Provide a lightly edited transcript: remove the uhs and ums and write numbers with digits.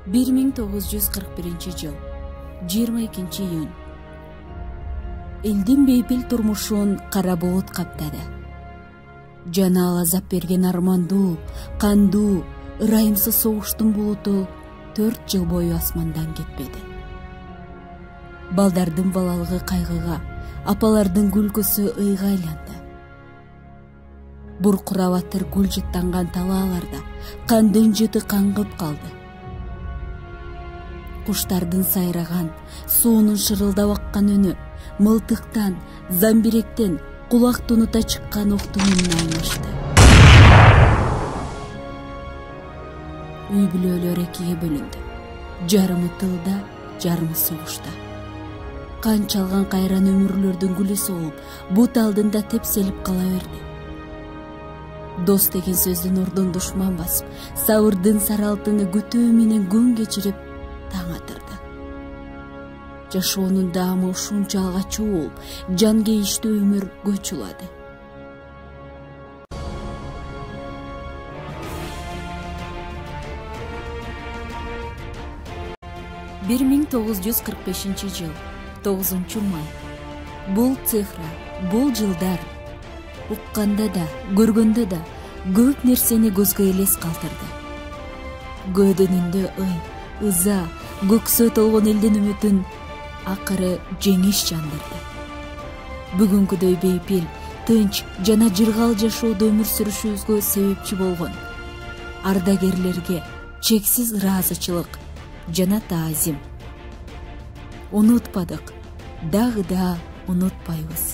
1941-жыл 22-июнь. Элдин бейпил турмушун кара болот каптады. Жана ал азап берген армандуу, кандуу, ырайымсыз согуштун булуту 4 жыл бою асмандан кетпеди. Балдардын балалыгы кайгыга, апалардын күлкүсү ыйга айланды. Буркурабатыр гүл жыттанган талааларда кандын жыты каңгып калды. Куштардын сайраган, суунун шырылдап аккан үнү мылтыктан, замбиректен, кулак тунута чыккан октун үнүнө айлашты. Үй бүлөлөр экиге бөлүндү. Жарымы тылда, жарымы согушта. Кан чалган кайран өмүрлөрдүн гүлү солуп, бут алдында тепселип кала берди. Дос деген сөздүн ордун душман басып, сабырдын саралтыны күтүү менен күн кечирип таң атырды. Жашоонун даамы ушунча алга чуулуп, жан кейиштүү өмүр көч улады. жыл 9-май. Бул цифра, бул жылдар укканда да, көргөндө да көп нерсени көзгө элес калтырды. Көөдөнүндө ый, ыза, көксөө толгон элдин үмүтүн акыры жеңиш жандырды. Бүгүнкүдөй бейпил, тынч жана жыргал жашоодо өмүр сүрүшүбүзгө себепчи болгон ардагерлерге чексиз ыраазычылык жана таазим. Унутпадык, дагы да унутпайбыз.